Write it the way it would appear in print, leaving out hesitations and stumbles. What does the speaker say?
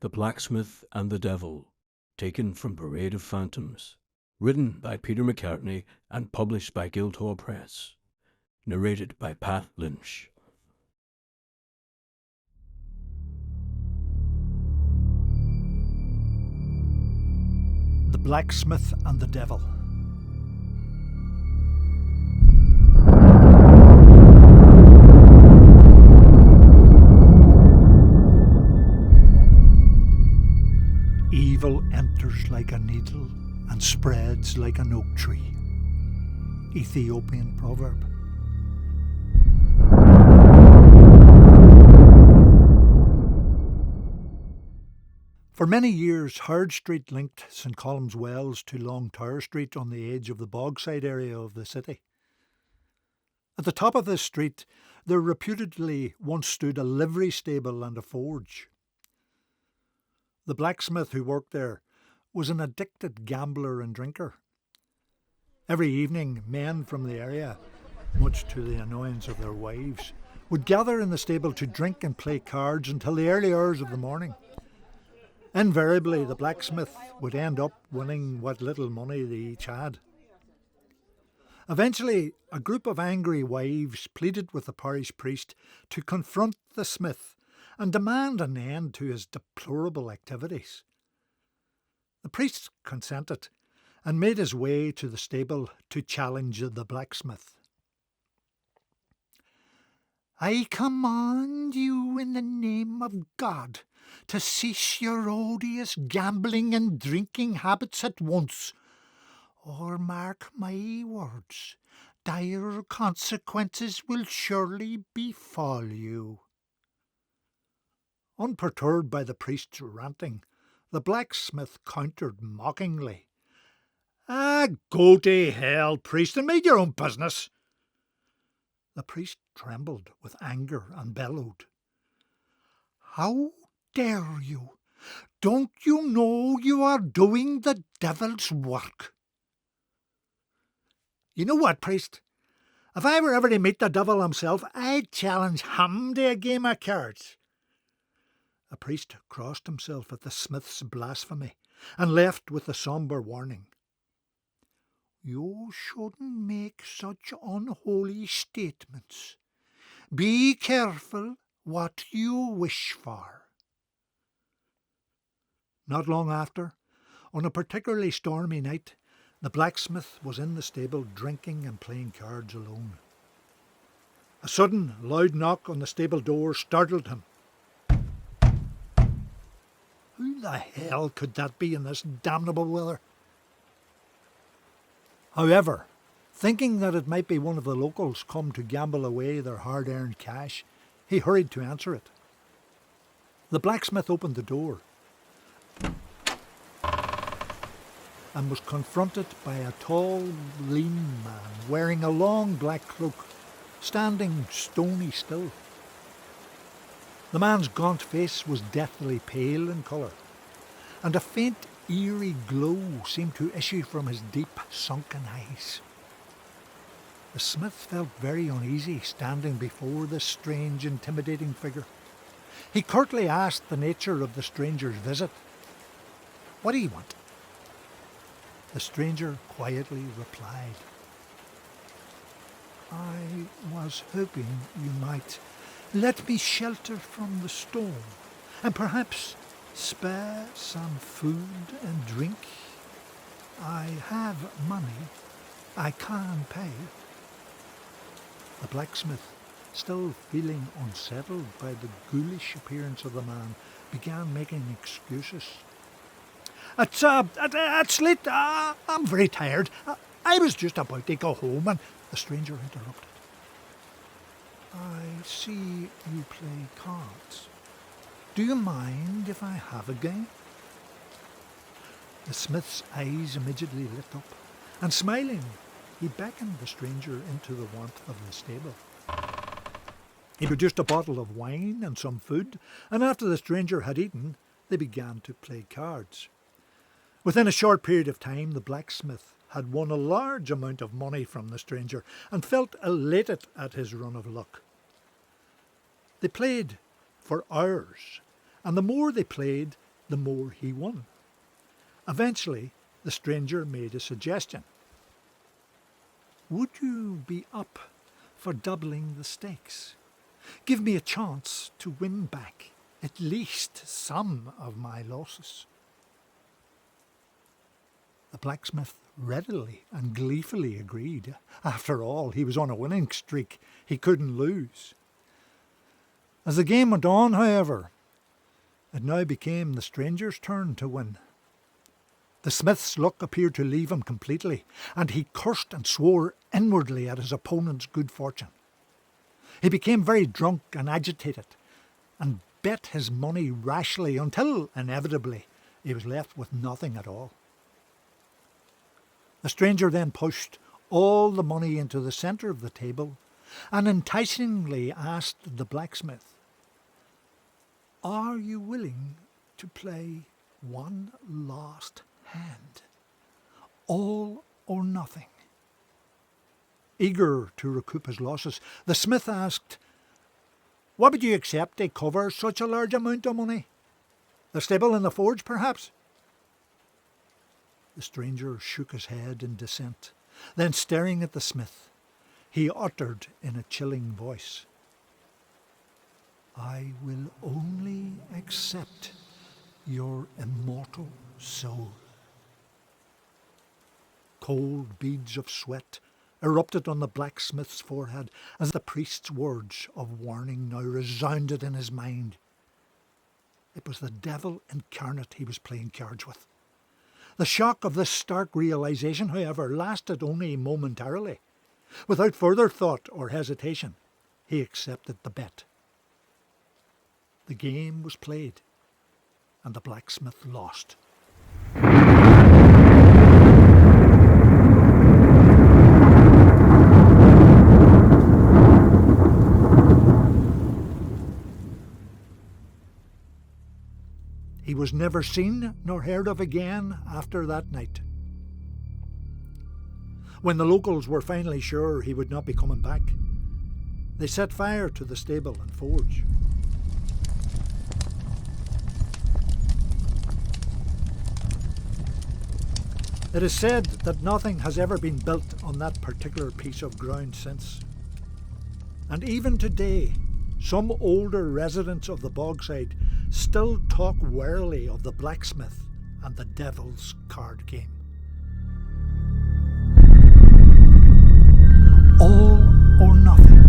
The Blacksmith and the Devil, taken from Parade of Phantoms, written by Peter McCartney and published by Guildhall Press, narrated by Pat Lynch. The Blacksmith and the Devil. Evil enters like a needle and spreads like an oak tree. Ethiopian proverb. For many years, Herd Street linked St Colum's Wells to Long Tower Street on the edge of the Bogside area of the city. At the top of this street, there reputedly once stood a livery stable and a forge. The blacksmith who worked there was an addicted gambler and drinker. Every evening, men from the area, much to the annoyance of their wives, would gather in the stable to drink and play cards until the early hours of the morning. Invariably, the blacksmith would end up winning what little money they each had. Eventually, a group of angry wives pleaded with the parish priest to confront the smith and demand an end to his deplorable activities. The priest consented and made his way to the stable to challenge the blacksmith. "I command you in the name of God to cease your odious gambling and drinking habits at once, or mark my words, dire consequences will surely befall you." Unperturbed by the priest's ranting, the blacksmith countered mockingly. Go to hell, priest, and mind your own business." The priest trembled with anger and bellowed, "How dare you? Don't you know you are doing the devil's work?" "You know what, priest? If I were ever to meet the devil himself, I'd challenge him to a game of cards." The priest crossed himself at the smith's blasphemy and left with the sombre warning, "You shouldn't make such unholy statements. Be careful what you wish for." Not long after, on a particularly stormy night, the blacksmith was in the stable drinking and playing cards alone. A sudden, loud knock on the stable door startled him. Who the hell could that be in this damnable weather? However, thinking that it might be one of the locals come to gamble away their hard-earned cash, he hurried to answer it. The blacksmith opened the door and was confronted by a tall, lean man wearing a long black cloak, standing stony still. The man's gaunt face was deathly pale in colour, and a faint, eerie glow seemed to issue from his deep, sunken eyes. The smith felt very uneasy standing before this strange, intimidating figure. He curtly asked the nature of the stranger's visit. "What do you want?" The stranger quietly replied, "I was hoping you might let me shelter from the storm, and perhaps spare some food and drink. I have money. I can pay." The blacksmith, still feeling unsettled by the ghoulish appearance of the man, began making excuses. It's late. I'm very tired. I was just about to go home," and the stranger interrupted. "I see you play cards. Do you mind if I have a game?" The smith's eyes immediately lit up, and smiling, he beckoned the stranger into the warmth of the stable. He produced a bottle of wine and some food, and after the stranger had eaten, they began to play cards. Within a short period of time, the blacksmith had won a large amount of money from the stranger and felt elated at his run of luck. They played for hours, and the more they played, the more he won. Eventually, the stranger made a suggestion. Would you be up for doubling the stakes? Give me a chance to win back at least some of my losses. The blacksmith readily and gleefully agreed. After all, he was on a winning streak. He couldn't lose. As the game went on, however, it now became the stranger's turn to win. The smith's luck appeared to leave him completely, and he cursed and swore inwardly at his opponent's good fortune. He became very drunk and agitated, and bet his money rashly until, inevitably, he was left with nothing at all. The stranger then pushed all the money into the centre of the table and enticingly asked the blacksmith, "Are you willing to play one last hand? All or nothing?" Eager to recoup his losses, the smith asked, "What would you accept to cover such a large amount of money? The stable and the forge, perhaps?" The stranger shook his head in dissent. Then, staring at the smith, he uttered in a chilling voice, "I will only accept your immortal soul." Cold beads of sweat erupted on the blacksmith's forehead as the priest's words of warning now resounded in his mind. It was the devil incarnate he was playing cards with. The shock of this stark realization, however, lasted only momentarily. Without further thought or hesitation, he accepted the bet. The game was played, and the blacksmith lost. He was never seen nor heard of again after that night. When the locals were finally sure he would not be coming back, they set fire to the stable and forge. It is said that nothing has ever been built on that particular piece of ground since. And even today, some older residents of the Bogside still talk warily of the blacksmith and the devil's card game. All or nothing.